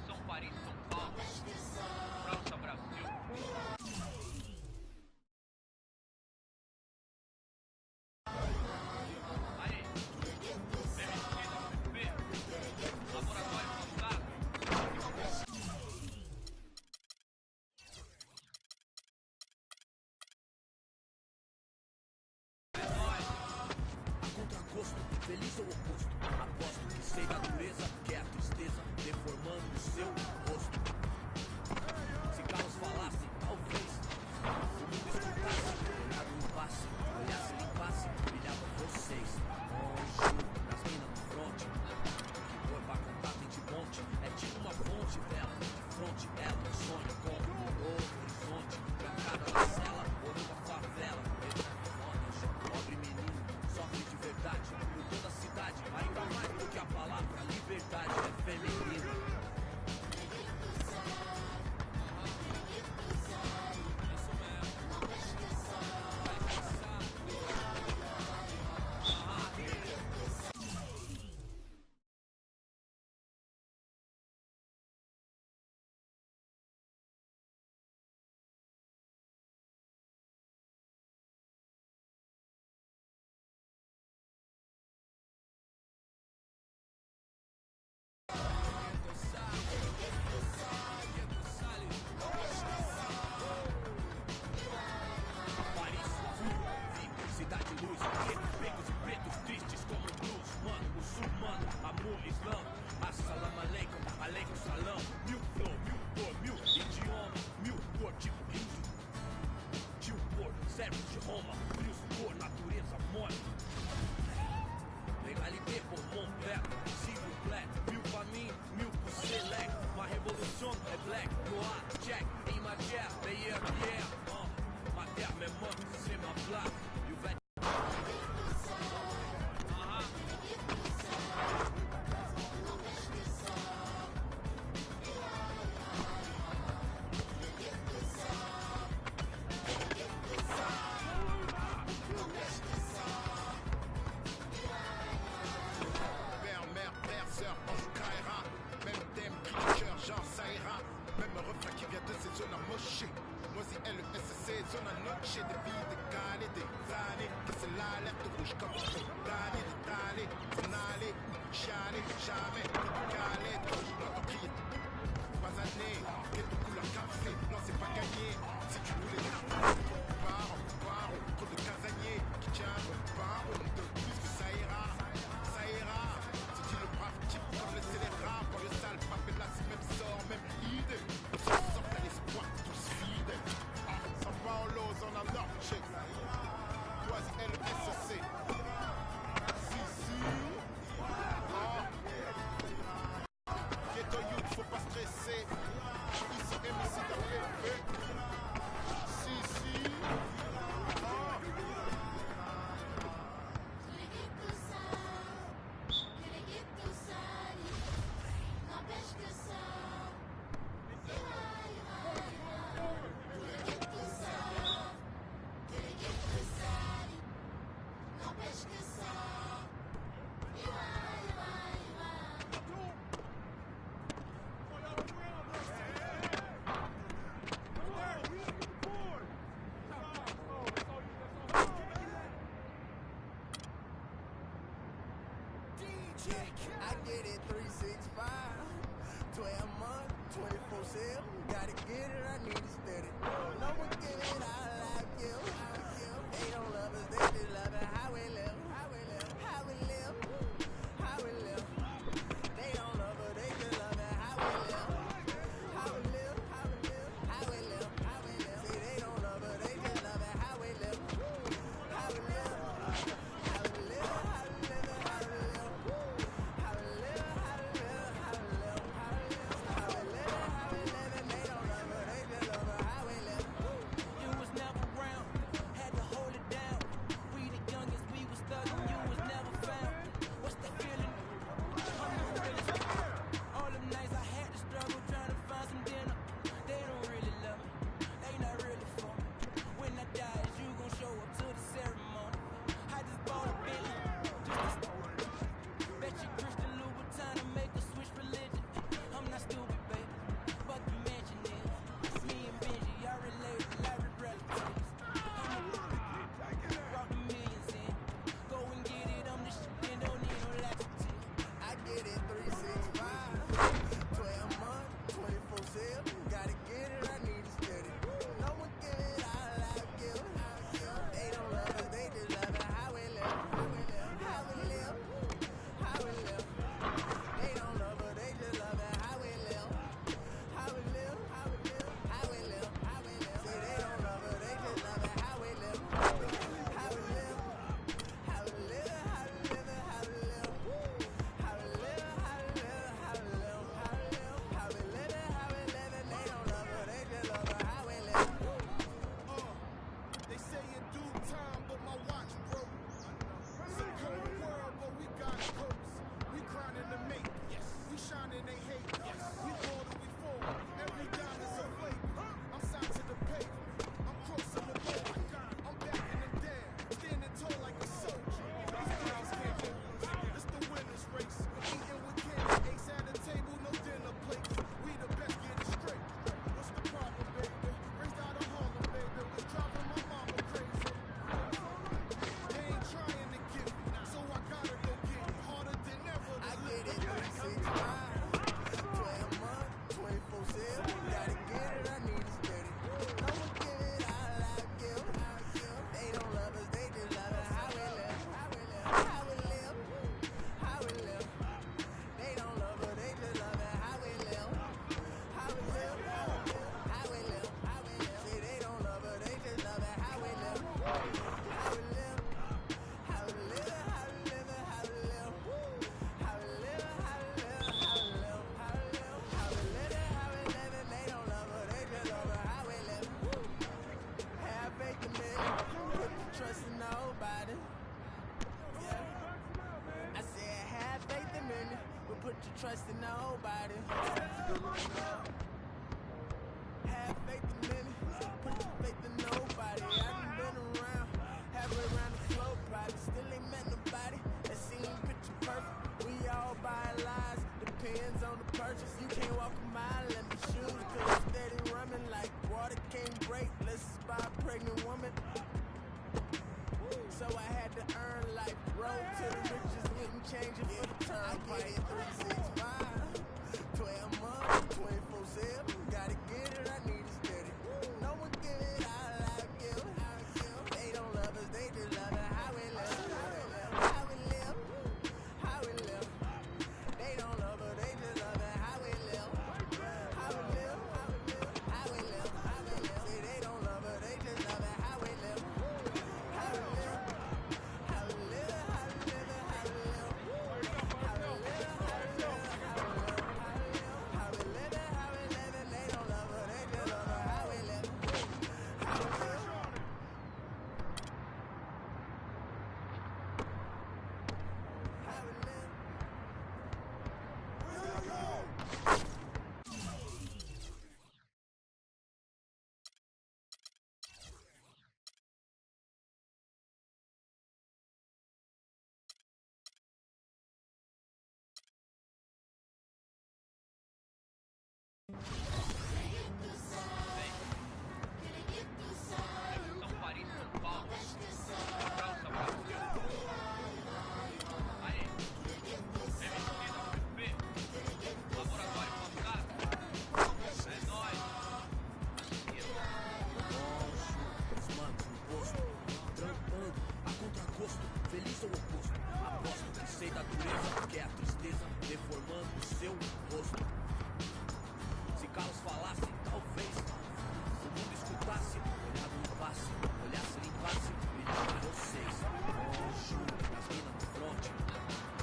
São Paris, São Paulo, França, Brasil. Aí, laboratório montado. A contragosto, feliz ou oposto? Aposto que sei da dureza, que é a tristeza deformando o seu rosto. Se carros falassem, talvez o mundo escutasse, olhado no passe, olhasse, limpasse, brilhava vocês. Longe, nas minas no fronte, que for pra contar tem de monte. É tipo uma fonte dela, de fronte ela sonha com um novo horizonte. Trancada na cela, ou numa favela. Pobre menino, sofre de verdade por toda a cidade, ainda mais do que a palavra liberdade é feminina. Cidade luz, becos e pretos tristes como blues. Mano, muçulmano, amor, islã. Assalamu alaikum, alaikum salam. Mil flor, mil cor, mil idioma, mil cor, tipo índio. Tio por, servo de Roma, frios por, natureza mole. Legalité pour mon père, s'il vous plaît. Mil pra mim, mil pro select. Ma révolution é black, noir, jack, imagère, meilleur pierre. Ma terre, mes mots, c'est ma plaque. Moisi LSC, zone à noche de vie de calé, des années, que c'est l'alerte rouge comme condamné, d'étaler, s'en aller, chialer, jamais, calé, l'entends crier, pas année, que de couleur café, non c'est pas gagné, si tu voulais trop de casaniers, qui tient de plus que ça ira, si tu le brave type comme le scélérat, pour le sale, pas pédasse, même sort, même idée, sort à l'espoir, tous fidèles. São Paulo, zona norte, quase LSC. Ghetto youth, faut pas stresser. Ici, MC dans les I get it 365, 12 months, 24/7. Gotta get it, I need it steady. No one get it, I like you. They don't love us, they just love it how we live. How we live. They don't love us, they just love it how we live. How we live. See, they don't love us, they just love it how we live. How we live. You was never trusting nobody. Have faith in many, put your faith in nobody. I done been around, halfway around the floor, probably still ain't met nobody that seem picture perfect. We all buy lies, depends on the purchase. You can't walk a mile in the shoes, cause it's steady running like water can't break. Let's buy a pregnant woman. So I had to earn life, road to the riches, wouldn't change it for the turnpike. 365, 12 months, 24/7, gotta get it, I need it steady. No one give it all I give. They don't love us, they just love it how we live. How we live, how we live. They don't love us, they just love it how we live. How we live, how we live, how we live, how we live. Say they don't love us, they just love it how we live. How we live. São Paris, São Paulo, França, Brasil. Aí, Remexida, PP, Laboratório Fantasma. É nóis. Os manos no posto, trampando a contragosto, feliz ou oposto. Aposto que sei da dureza, que é a tristeza, deformando o seu rosto. Se calos falassem, talvez o mundo escutasse, olhado no passe, olhasse, limpasse, melhor pra vocês. Bonjour, as minas no fronte,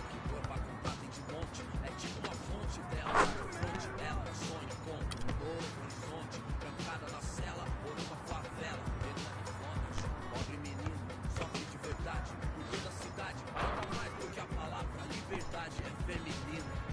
que corpo a contar tem de monte, é tipo uma fonte dela, no fronte dela, sonha com um novo horizonte, trancada na cela, ou numa favela, dentro de fotos, pobre menino, sofre de verdade, por toda a cidade, nada mais do que a palavra liberdade é feminina.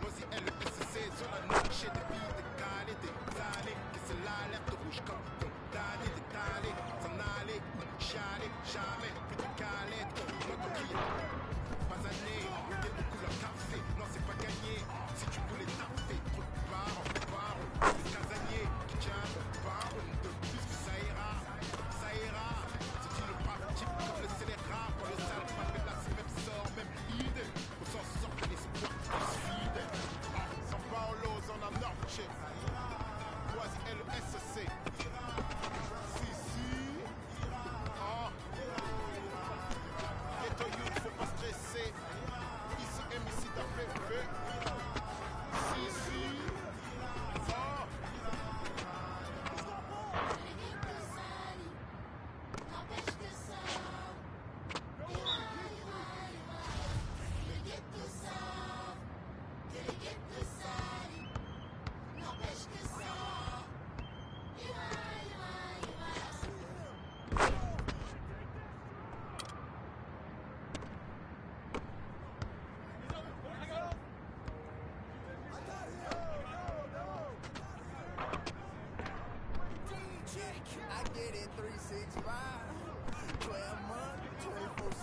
Voici LSC, sur la noche de vie de qualité.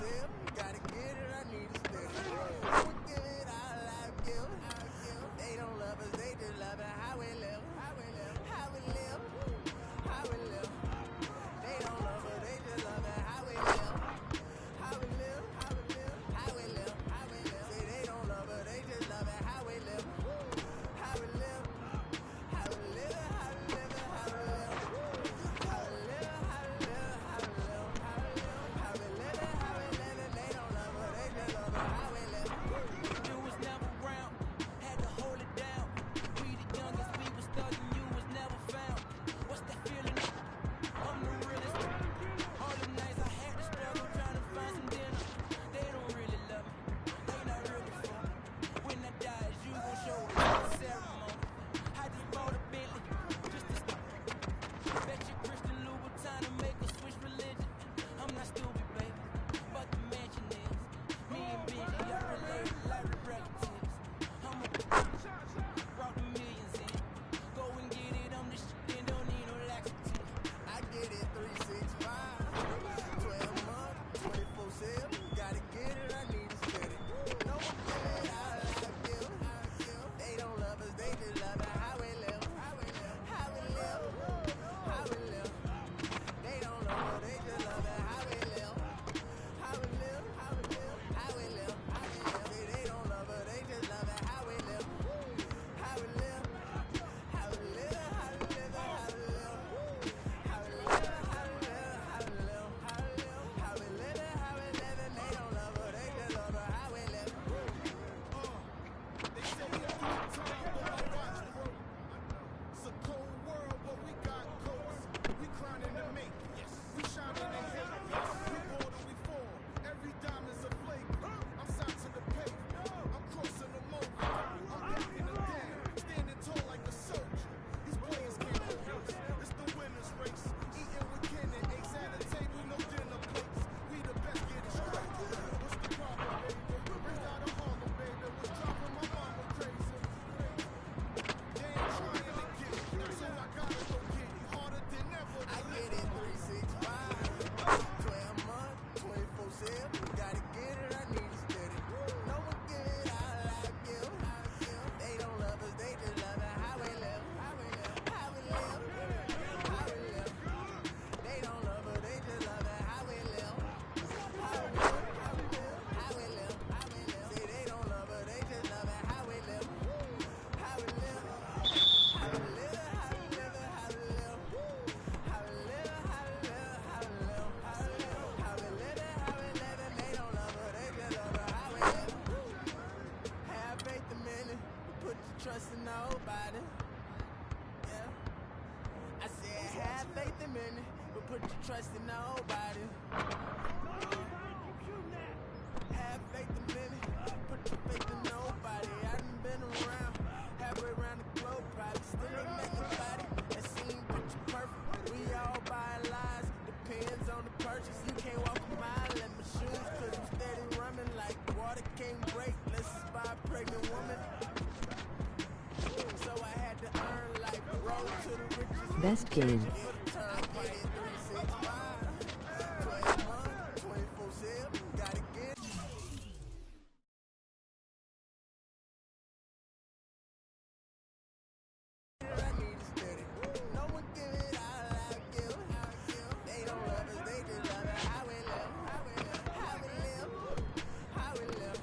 24/7, gotta get it, I need it steady. I'ma give it all I give. They don't love us, they just love it how we live. How we live, how we live, how we live. They don't love us, they just love it how we live. How we live, how we live, how we live, how we live. Say they don't love us, they just love it how we live. How we live, how we live, how we live, how we live. How we live, how we live, how we live, how we live. How we live it, how we live it. They don't love us, they just love it how we live. You was never around, had to hold it down. We the youngest, we was thugging, you was never found. What's that feeling? I'm the realest. All the nights I had to struggle trying to find some dinner. They don't really love me, they not really for me. When I die, is you gon' show up at the ceremony? I just bought a Bentley, just to bet your Christian Louboutin to make a switch religion. I'm not stupid, baby, but the mansion is. Me and Benji are related like relatives. I'm a brought the millions in. Go and get it, I'm the shit and don't need no laxative. I get it 365, 12 months, 24/7. Gotta get it, I need it steady. No one give it all I give. They don't love us, they just love it how we live. How we live, how we live, how we live. They don't love us, they just love it how we live. How we live, how we live, how we live, how we live. Say they don't love us, they just love it how we live. How we live, how we live, how we live, how we live. How we live, how we live, how we live, how we live. How we live it, how we live it. They don't love us, they just love it how we live. They say it's time, but my watch broke. It's a cold world, but we got coats. We crowning the mate. We shining the hate. We ball and we fall. Every dime is a flavor. I'm signed to the pay. I'm crossing them over. I'm backing them down. Standing tall like a soldier. These players can't hold us. It's the winner's race. Eating with kin and eggs at a table, no dinner plates. We the best, get it straight. What's the problem, baby? Raised out of Harlem, baby. Was driving my mama crazy. They ain't trying to get it, so I gotta go get it. Harder than ever. I get it 365, 12 months, 24/7. Gotta get it, I need it steady. No one give it all I give. They don't love us, they just love it how we live. How we live, how we live, how we live. They don't love us, they just love it how we live. How we live, how we live, how we live, how we live. Say they don't love us, they just love it how we live. How we live, how we live, how we live, how we live. How we live, how we live, how we live, how we live. How we live it, how we live it. They don't love us, they just love it how we live. Have faith a minute, put your trust in nobody. Yeah. I said have faith a minute, but put your trust in nobody. Have faith a minute, put your faith in nobody. I done been around, halfway around the globe, probably still ain't met nobody that seem picture perfect. We all buy lies, depends on the purchase. You can't walk a mile in my shoes, cause I'm steady running like water can't break. Let's buy a pregnant woman. So I had to earn like road to the riches. Best game. For the turnpike, 365, 12 months, 24/7. Gotta get it. I need it steady. No one give it all I give. They don't love us, they just love it how we live. How we live, how we live, how we live.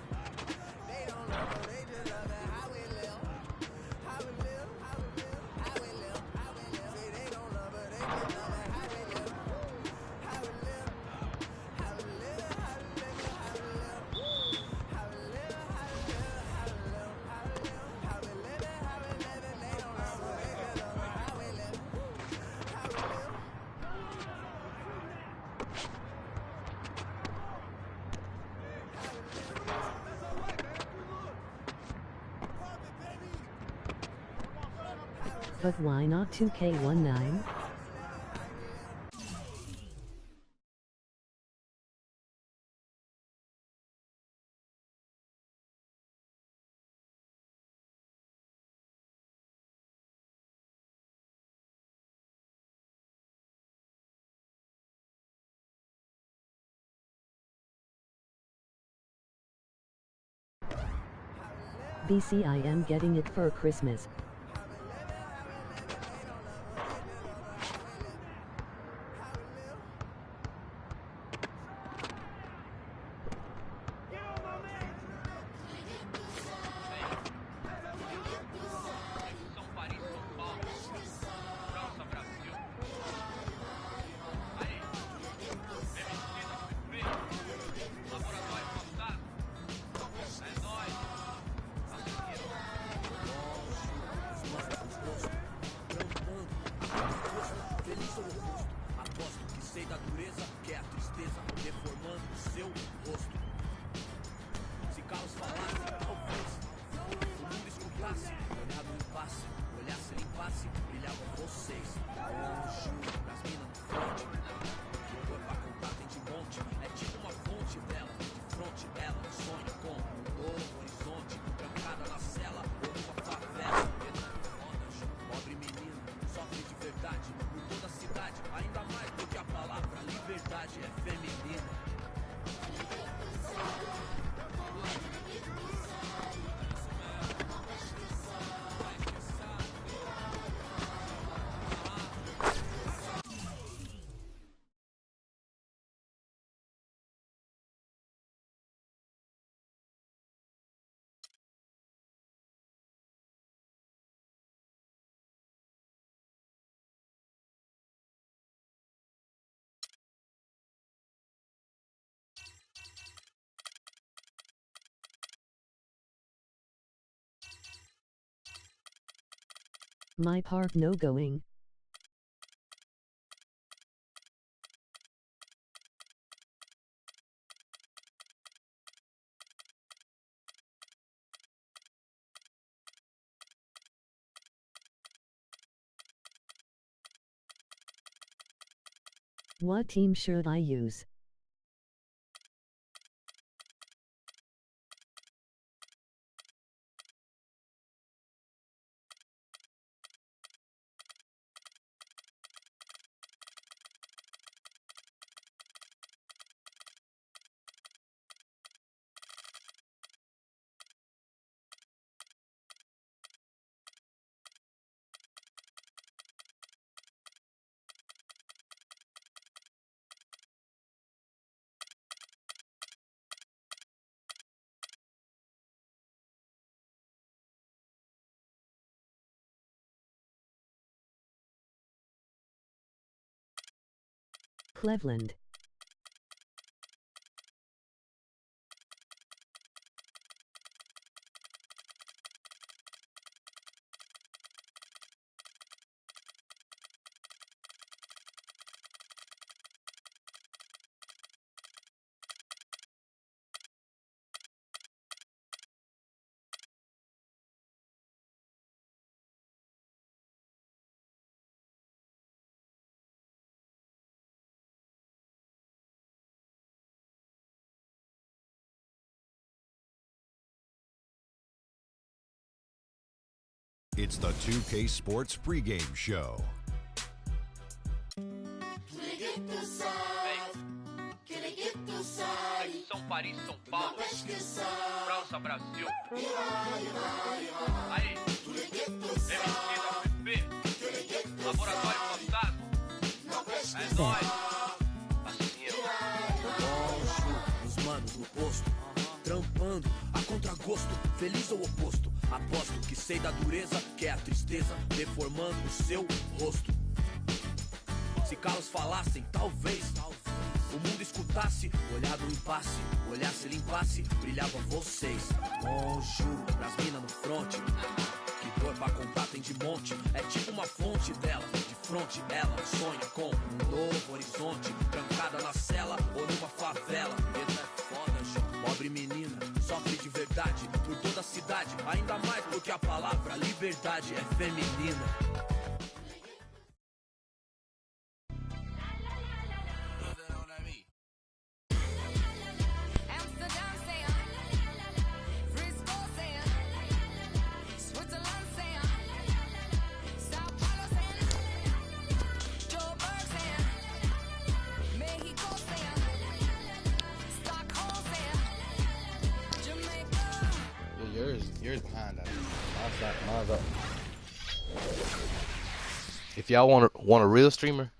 They don't love us, they just love it how we live. How we live, how we live, how we live, how we live. Say they don't love us, they just love it how we live. How we live, how we live, how we live, how we live. How we live, how we live, how we live, how we live. How we live it, how we live it. They don't love us, they just love it how we live. How we live. But why not 2K19? BCIM getting it for Christmas. São Paris, São Paulo. França, Brasil. Aí. Remetido ao PP. Laboratório fantasma. É nóis. Feliz ou oposto? Aposto que sei da dureza, que é a tristeza deformando o seu rosto. Se calos falassem, talvez o mundo escutasse, olhar no impasse, olhasse, limpasse, brilhavam vocês. Juro, das minas no fronte, que foi pra contar tem de monte, é tipo uma fonte dela, de fronte dela, sonha com um novo horizonte, trancada na cela ou numa favela. Pobre menina, sofre de verdade, por toda a cidade, ainda mais do que a palavra liberdade é feminina. My park no going. What team should I use? Cleveland. It's the 2K Sports pregame show. São Paris, São Paulo. França, Brasil. Aí. Remetido ao PP. Laboratório fantasma. É nóis. Os manos no posto, trampando a contragosto, feliz ou oposto? Aposto que sei da dureza, que é a tristeza deformando o seu rosto. Se calos falassem, talvez o mundo escutasse, olhar no impasse, olhasse, limpasse, brilhavam vocês. Juro, das minas no fronte, que dor pra contar tem de monte, é tipo uma fonte dela, de fronte ela sonha com um novo horizonte, trancada na cela ou numa favela. Essa é foda, João. Pobre menina, sofre de verdade, por toda a cidade, ainda mais porque a palavra liberdade é feminina. Yours behind. Mine's up. If y'all want a real streamer,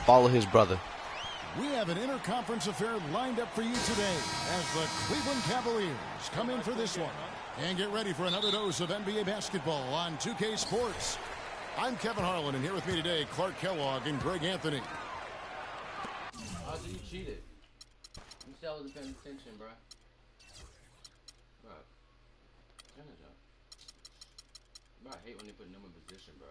follow his brother. We have an interconference affair lined up for you today as the Cleveland Cavaliers come in for this one. And get ready for another dose of NBA basketball on 2K Sports. I'm Kevin Harlan, and here with me today, Clark Kellogg and Greg Anthony. Oh, so you cheated. You still wasn't paying attention, bro. Bro. Turn it up. Bro, I hate when they put them in position, bro.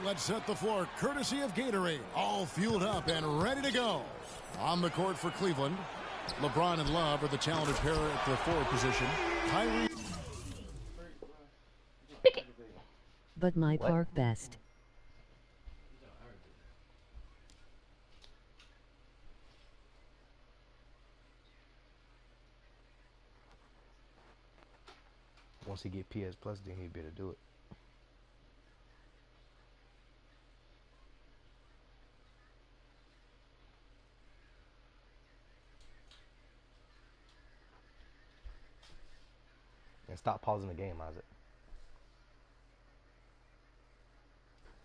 Let's set the floor courtesy of Gatorade, all fueled up and ready to go. On the court for Cleveland, LeBron and Love are the talented pair at the forward position. Kyrie. But my park best. Once he get PS Plus, then he'd be able to do it. And stop pausing the game, Isaac.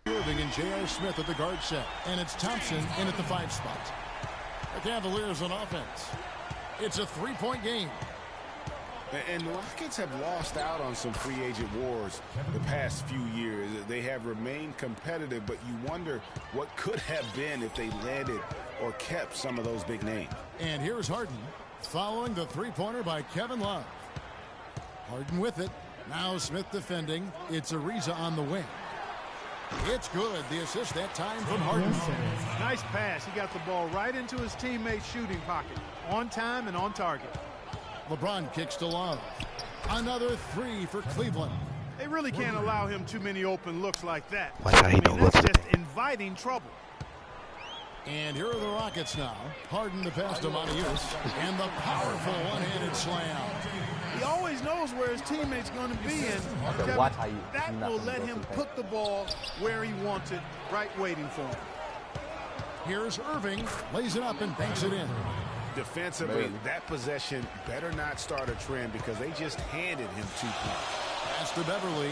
Irving and J.R. Smith at the guard set. And it's Thompson in at the 5 spot. The Cavaliers on offense. It's a 3-point game. And the Rockets have lost out on some free agent wars the past few years. They have remained competitive, but you wonder what could have been if they landed or kept some of those big names. And here's Harden following the three-pointer by Kevin Love. Harden with it. Now Smith defending. It's Ariza on the wing. It's good. The assist that time from Harden. Nice pass. He got the ball right into his teammate's shooting pocket. On time and on target. LeBron kicks to Love. Another 3 for Cleveland. They really can't allow him too many open looks like that. Watch how he don't look that's at just inviting trouble. And here are the Rockets now. Harden to pass to Montius. And the powerful one-handed slam. He always knows where his teammate's going to be, and Kevin, watch how that will let him put the ball where he wants it, right waiting for him. Here's Irving, lays it up and banks it in. Defensively, that possession better not start a trend because they just handed him 2 points. Pass to Beverly.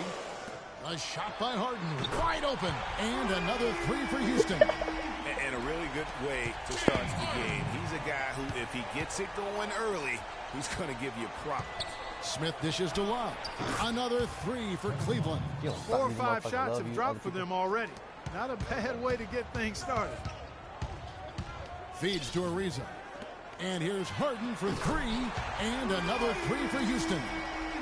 A shot by Harden, wide open, and another 3 for Houston. And a really good way to start the game. He's a guy who, if he gets it going early, he's going to give you problems. Smith dishes to Love. Another 3 for Cleveland. 4 or 5 shots have dropped for them already. Not a bad way to get things started. Feeds to Ariza. And here's Harden for 3, and another 3 for Houston.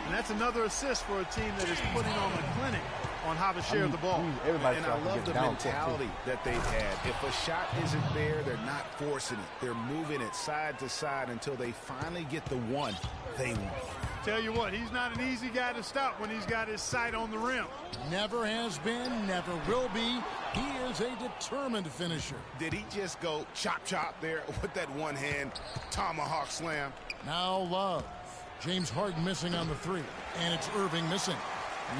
And that's another assist for a team that is putting on a clinic on how to share the ball. And I love the mentality that they've had. If a shot isn't there, they're not forcing it. They're moving it side to side until they finally get the one they want. Tell you what, he's not an easy guy to stop when he's got his sight on the rim. Never has been, never will be. He is a determined finisher. Did he just go chop there with that one-hand tomahawk slam? Now Love. James Harden missing on the 3, and it's Irving missing.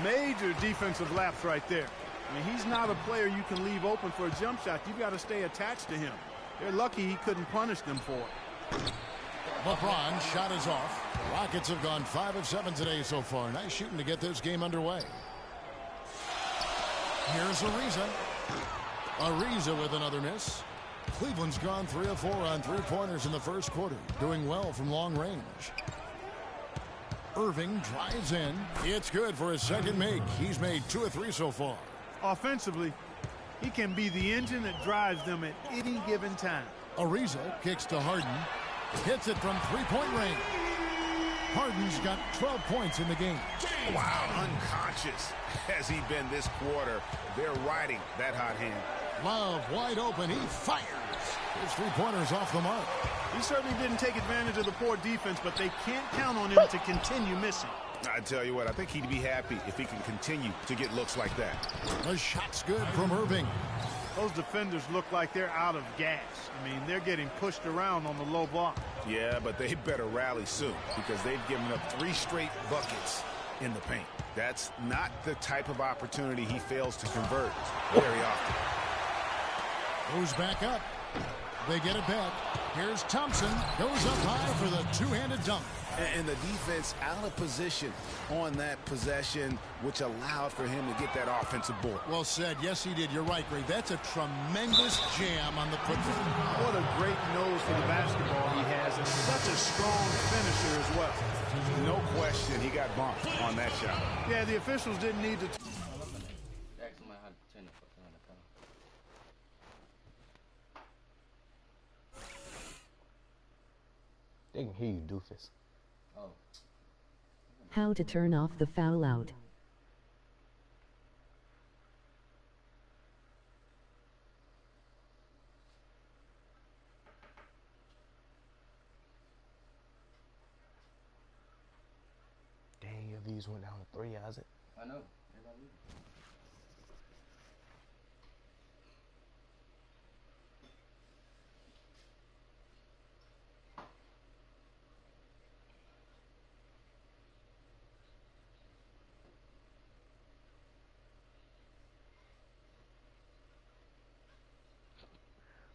Major defensive lapse right there. I mean, he's not a player you can leave open for a jump shot. You've got to stay attached to him. They're lucky he couldn't punish them for it. LeBron shot is off. Rockets have gone 5 of 7 today so far. Nice shooting to get this game underway. Here's Ariza. Ariza with another miss. Cleveland's gone 3 of 4 on 3-pointers in the first quarter. Doing well from long range. Irving drives in. It's good for his second make. He's made 2 of 3 so far. Offensively, he can be the engine that drives them at any given time. Ariza kicks to Harden. Hits it from 3-point range. Harden's got 12 points in the game. Wow, unconscious has he been this quarter. They're riding that hot hand. Love wide open. He fires. His 3-pointer's off the mark. He certainly didn't take advantage of the poor defense, but they can't count on him to continue missing. I tell you what, I think he'd be happy if he can continue to get looks like that. The shot's good from Irving. Those defenders look like they're out of gas. I mean, they're getting pushed around on the low block. Yeah, but they better rally soon because they've given up 3 straight buckets in the paint. That's not the type of opportunity he fails to convert very often. Goes back up. They get it back. Here's Thompson. Goes up high for the two-handed dunk. And the defense out of position on that possession, which allowed for him to get that offensive board. Well said. Yes, he did. You're right, Greg. That's a tremendous jam on the putback. What a great nose for the basketball he has, and such a strong finisher as well. No question he got bumped on that shot. Yeah, the officials didn't need to. They can hear you, doofus. Oh. How to turn off the foul out. Dang, your views went down to 3, Isaac. I know.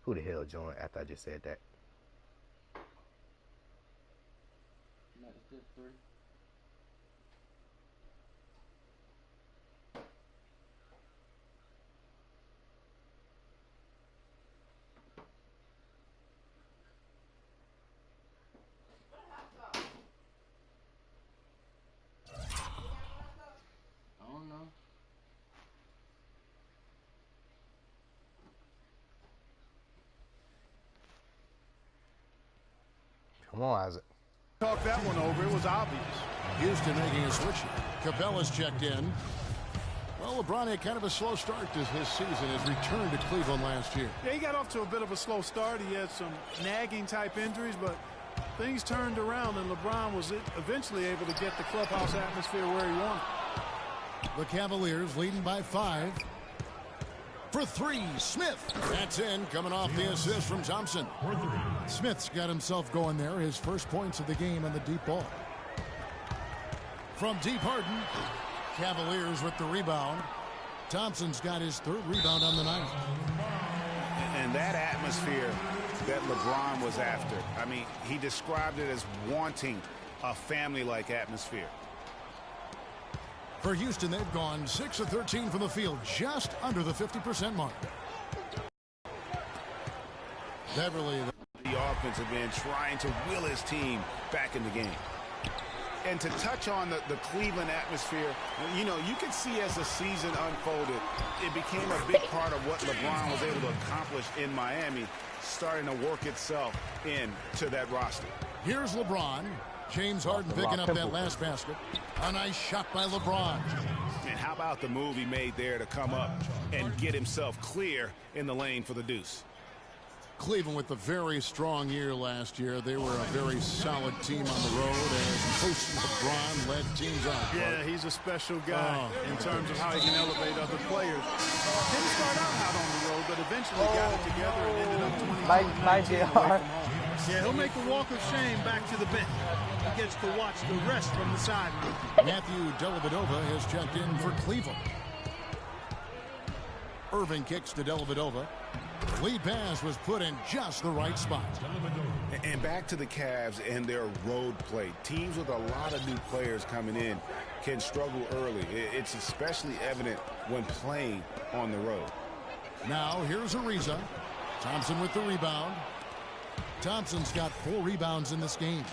Who the hell joined after I just said that? I don't know. Come on, Isaac. Talk that one over. It was obvious. Houston making a switch. Capella's checked in. Well, LeBron had kind of a slow start to his season. His return to Cleveland last year. Yeah, he got off to a bit of a slow start. He had some nagging type injuries, but things turned around, and LeBron was eventually able to get the clubhouse atmosphere where he wanted. The Cavaliers leading by 5. For 3, Smith. That's in, coming off the assist from Thompson. Smith's got himself going there. His first points of the game on the deep ball. From deep, Harden. Cavaliers with the rebound. Thompson's got his 3rd rebound on the night. And that atmosphere that LeBron was after, I mean, he described it as wanting a family-like atmosphere. For Houston, they've gone 6 of 13 from the field, just under the 50% mark. Beverly. The offensive end trying to will his team back in the game. And to touch on the Cleveland atmosphere, you know, you can see as the season unfolded, it became a big part of what LeBron was able to accomplish in Miami, starting to work itself into that roster. Here's LeBron. James Harden picking up that last basket. A nice shot by LeBron. And how about the move he made there to come up and get himself clear in the lane for the deuce? Cleveland with a very strong year last year. They were a very solid team on the road as most LeBron led teams on. Yeah, he's a special guy in terms of how he can elevate other players. Didn't start out on the road, but eventually got it together and ended up 22 away from home. Yeah, he'll make a walk of shame back to the bench. He gets to watch the rest from the side. Matthew Dellavedova has checked in for Cleveland. Irving kicks to Dellavedova. Lead pass was put in just the right spot. And back to the Cavs and their road play. Teams with a lot of new players coming in can struggle early. It's especially evident when playing on the road. Now here's Ariza. Thompson with the rebound. Thompson's got 4 rebounds in this game.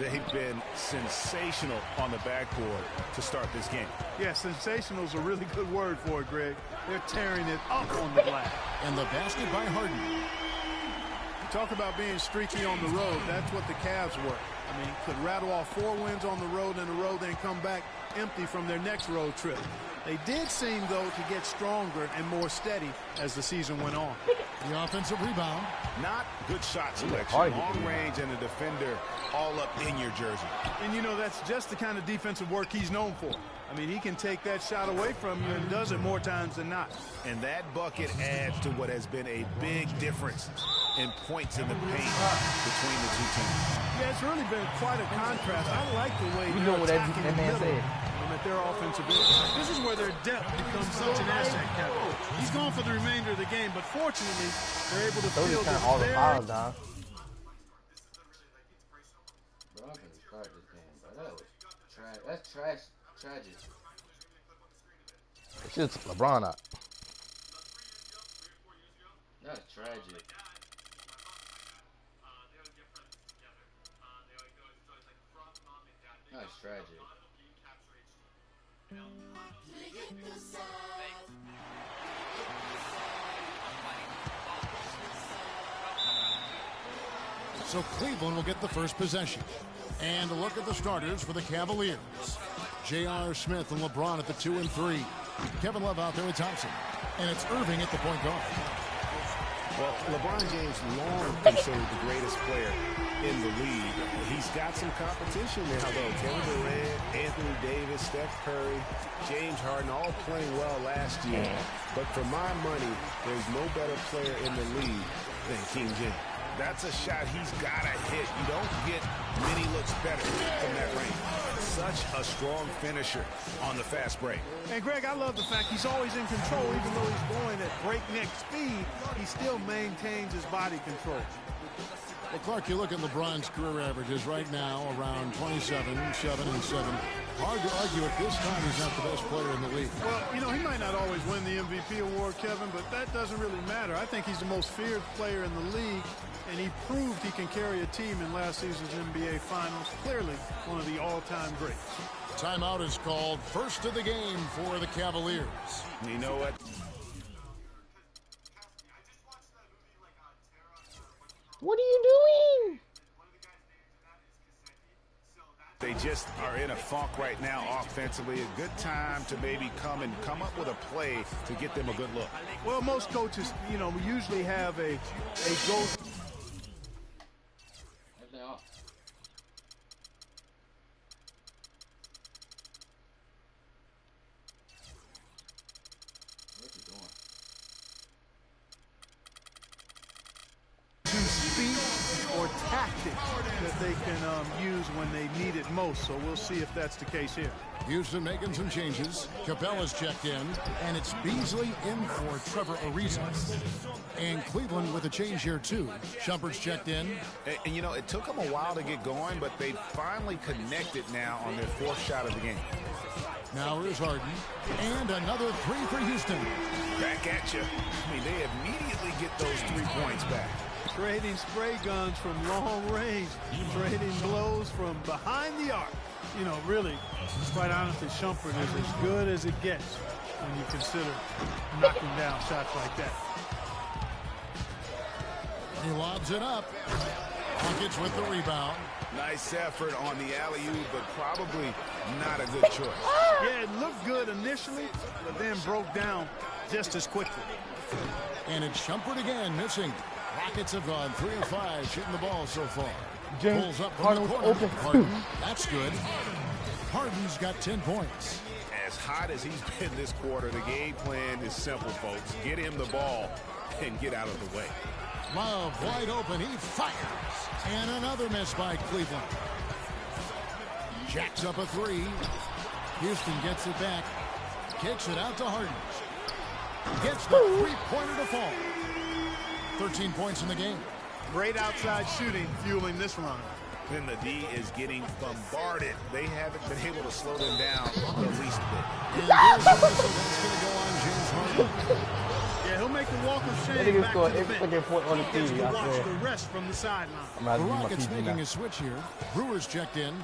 They've been sensational on the backboard to start this game. Yeah, sensational is a really good word for it, Greg. They're tearing it up on the glass. And the basket by Harden. You talk about being streaky on the road. That's what the Cavs were. I mean, could rattle off 4 wins on the road in a row, then come back empty from their next road trip. They did seem, though, to get stronger and more steady as the season went on. The offensive rebound. Not good shot selection. Long range and a defender all up in your jersey. And, you know, that's just the kind of defensive work he's known for. I mean, he can take that shot away from you and does it more times than not. And that bucket adds to what has been a big difference in points in the paint between the two teams. Yeah, it's really been quite a contrast. I like the way You know what that attacking man the said. at their offensive end. This is where their depth becomes such an asset, Kevin. He's gone for the remainder of the game, but fortunately, they're able to Those field are kind of all the fouls, dog. Bro, I'm gonna start this game, bro. That was trash. That's tragic. It's just LeBron up. That's tragic. That's tragic. So Cleveland will get the first possession. And a look at the starters for the Cavaliers. J.R. Smith and LeBron at the 2 and 3. Kevin Love out there with Thompson. And it's Irving at the point guard. Well, LeBron James long considered the greatest player in the league. He's got some competition now, though. Kevin Durant, Anthony Davis, Steph Curry, James Harden, all playing well last year. But for my money, there's no better player in the league than King James. That's a shot he's got to hit. You don't get many looks better from that range. Such a strong finisher on the fast break. And, Greg, I love the fact he's always in control. Even though he's going at breakneck speed, he still maintains his body control. Well, Clark, you look at LeBron's career averages right now, around 27, 7, and 7. Hard to argue at this time he's not the best player in the league. Well, you know, he might not always win the MVP award, Kevin, but that doesn't really matter. I think he's the most feared player in the league, and he proved he can carry a team in last season's NBA Finals. Clearly one of the all-time greats. Timeout is called. First of the game for the Cavaliers. You know what? What are you doing? They just are in a funk right now offensively. A good time to maybe come up with a play to get them a good look. Well, most coaches, you know, usually have a go. Or tactics that they can use when they need it most. So we'll see if that's the case here. Houston making some changes. Capella's checked in, and it's Beasley in for Trevor Ariza. And Cleveland with a change here, too. Shumpert's checked in. And, you know, it took them a while to get going, but they finally connected now on their fourth shot of the game. Now here's Harden. And another three for Houston. Back at you. I mean, they immediately get those 3 points back. Trading spray guns from long range, trading blows from behind the arc. You know, really, quite honestly, Shumpert is as good as it gets when you consider knocking down shots like that. He lobs it up. Buckets with the rebound. Nice effort on the alley-oop, but probably not a good choice. Yeah, it looked good initially, but then broke down just as quickly. And it's Shumpert again, missing. Rockets have gone 3 of 5 shooting the ball so far. Pulls up from the corner. Harden, that's good. Harden's got 10 points. As hot as he's been this quarter, the game plan is simple, folks. Get him the ball and get out of the way. Love wide open. He fires. And another miss by Cleveland. Jacks up a 3. Houston gets it back. Kicks it out to Harden. Gets the three-pointer to fall. 13 points in the game. Great outside shooting fueling this run. Then the D is getting bombarded. They haven't been able to slow them down the least bit. And there's the whistle. That's going to go on James Harden. Yeah, he'll make the walk of shame back to the bench. On the Gets TV, to watch the rest from the sideline. The Rockets making a switch here. Brewers checked in.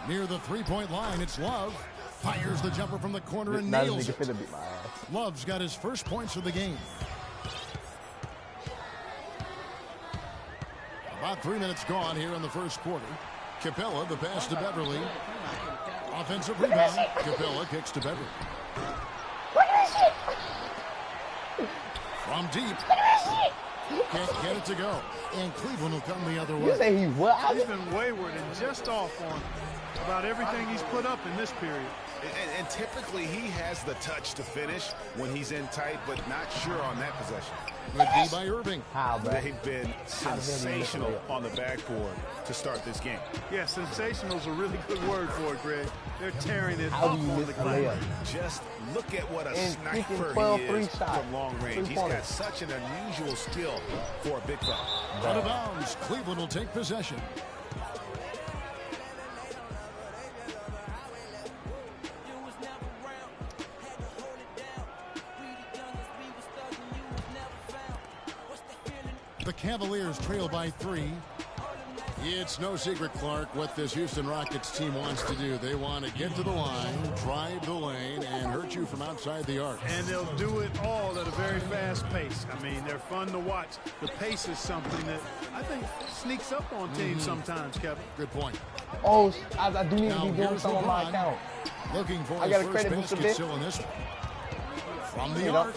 Near the three-point line, it's Love. Fires the jumper from the corner and nails it. Love's got his first points of the game. About 3 minutes gone here in the first quarter. Capella, the pass to Beverly. Offensive rebound. Capella kicks to Beverly. From deep. Can't get it to go. And Cleveland will come the other way. You say he what? He's been wayward and just off on about everything he's put up in this period. And typically he has the touch to finish when he's in tight, but not sure on that possession. Good D by Irving. How, bro? They've been sensational on the backboard to start this game. Yeah, sensational is a really good word for it, Greg. They're tearing it How up do you on miss the the glass. layup? Just look at what a And sniper 12 he free is shots. from long range. He's got such an unusual skill for a big fella. Out of bounds. Cleveland will take possession. The Cavaliers trail by 3. It's no secret, Clark, what this Houston Rockets team wants to do. They want to get to the line, drive the lane, and hurt you from outside the arc. And they'll do it all at a very fast pace. I mean, they're fun to watch. The pace is something that I think sneaks up on teams sometimes, Kevin. Good point. Oh, I do need Now, to be doing here's something on my LeBron. account. Looking for I his got a first credit, Mr. basket Big. still in this one. From the You know. arc.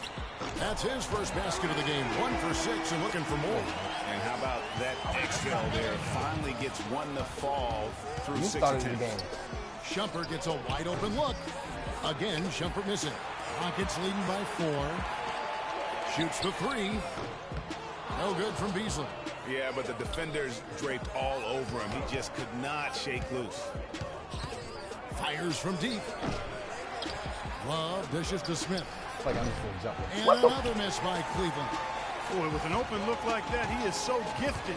That's his first basket of the game. 1 for 6 and looking for more. And how about that exhale there? Finally gets one to fall through You 6 started the attempts. game. Shumpert gets a wide open look. Again, Shumpert missing. Rockets leading by 4. Shoots the 3. No good from Beasley. Yeah, but the defenders draped all over him. He just could not shake loose. Fires from deep. Love dishes to Smith. It's like I'm just going to jump. And another miss by Cleveland. Boy, with an open look like that, he is so gifted.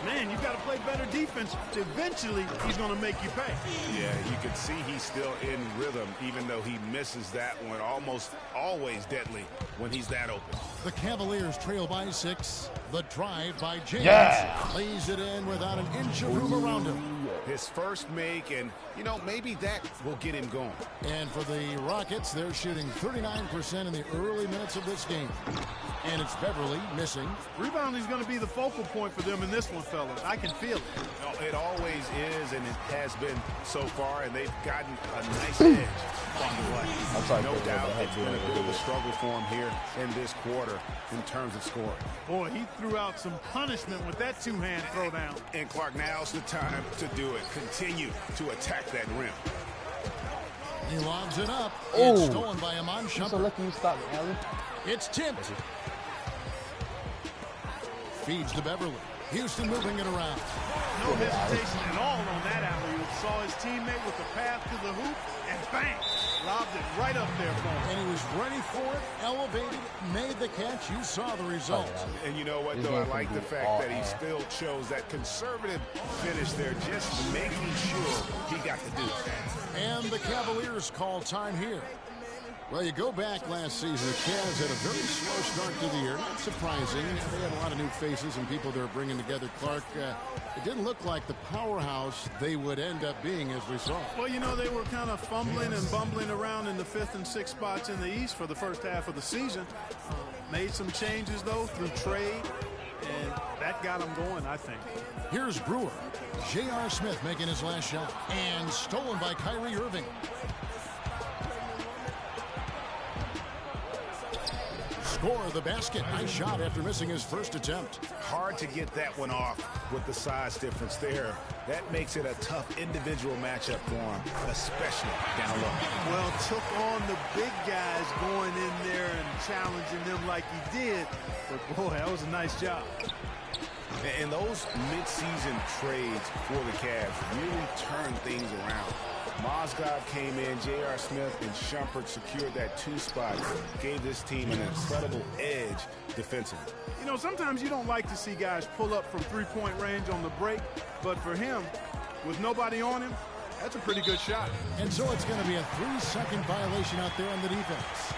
Man, you got to play better defense. Eventually, he's going to make you pay. Yeah, you can see he's still in rhythm, even though he misses that one. Almost always deadly when he's that open. The Cavaliers trail by 6. The drive by James. Yeah. Lays it in without an inch of room around him. His first make, and, you know, maybe that will get him going. And for the Rockets, they're shooting 39% in the early minutes of this game. And it's Beverly missing. Rebounding is going to be the focal point for them in this one, fellas. I can feel it. It always is, and it has been so far, and they've gotten a nice edge on the play. I'm sorry, No Coach, doubt but I had it's to do been a it. bit of a struggle for him here in this quarter in terms of scoring. Boy, he threw out some punishment with that two-hand throwdown. And Clark, now's the time to do it. Continue to attack that rim. He lobs it up. Oh. It's stolen by Amon I'm so Shumpert. lucky you stopped me, Allie. It's tipped. Feeds to Beverly. Houston moving it around. No hesitation at all on that alley-oop. Saw his teammate with the path to the hoop, and bang! Lobbed it right up there for him. And he was ready for it, elevated, made the catch. You saw the result. And you know what, He's though? I going like for the the fact all that he air. still chose that conservative finish there, just making sure he got the deuce. And the Cavaliers call time here. Well, you go back last season, the Cavs had a very slow start to the year. Not surprising. They had a lot of new faces and people they're bringing together. Clark, it didn't look like the powerhouse they would end up being as we saw. Well, you know, they were kind of fumbling and bumbling around in the 5th and 6th spots in the East for the first half of the season. Made some changes, though, through trade, and that got them going, I think. Here's Brewer. J.R. Smith making his last shot. And stolen by Kyrie Irving. Score the basket. Nice shot after missing his first attempt. Hard to get that one off with the size difference there. That makes it a tough individual matchup for him, especially down low. Well, took on the big guys going in there and challenging them like he did. But, boy, that was a nice job. And those mid-season trades for the Cavs really turned things around. Mozgov came in, J.R. Smith and Shumpert secured that 2 spot, gave this team an incredible edge defensively. You know, sometimes you don't like to see guys pull up from three-point range on the break, but for him, with nobody on him, that's a pretty good shot. And so it's going to be a 3-second violation out there on the defense.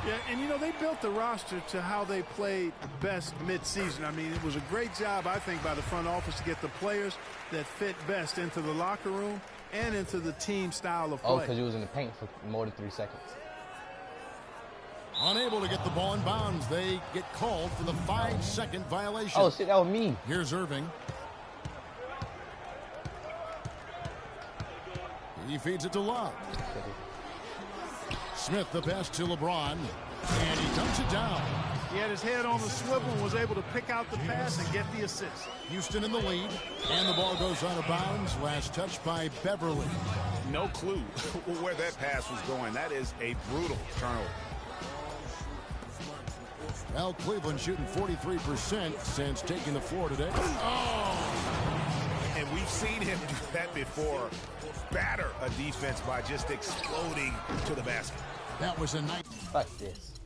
Yeah, and you know, they built the roster to how they played best mid-season. I mean, it was a great job, I think, by the front office to get the players that fit best into the locker room and into the team style of play. Oh, because he was in the paint for more than 3 seconds. Unable to get the ball in bounds. They get called for the 5-second violation. Oh, shit, that was me. Here's Irving. He feeds it to Love. Smith the pass to LeBron, and he dumps it down. He had his head on the swivel and was able to pick out the pass and get the assist. Houston in the lead, and the ball goes out of bounds. Last touch by Beverly. No clue where that pass was going. That is a brutal turnover. Well, Cleveland shooting 43% since taking the floor today. Oh! And we've seen him do that before. Batter a defense by just exploding to the basket. That was a nice. Fuck this.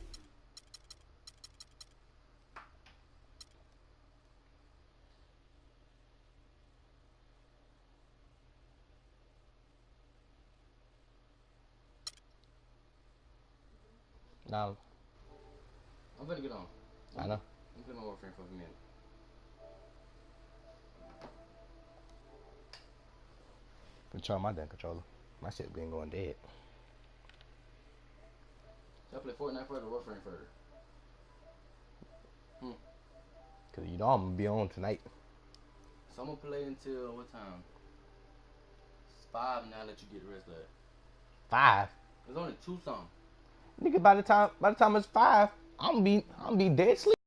Now, I'm gonna get on. I know. I'm putting my Warframe for a minute. Control my damn controller. My shit been going dead. Should I play Fortnite first or Warframe first? Cause you know I'm gonna be on tonight. So I'm gonna play until what time? It's 5 and I'll let you get the rest of it. 5. There's only 2 something. Nigga, by the time it's 5, I'm be dead sleep.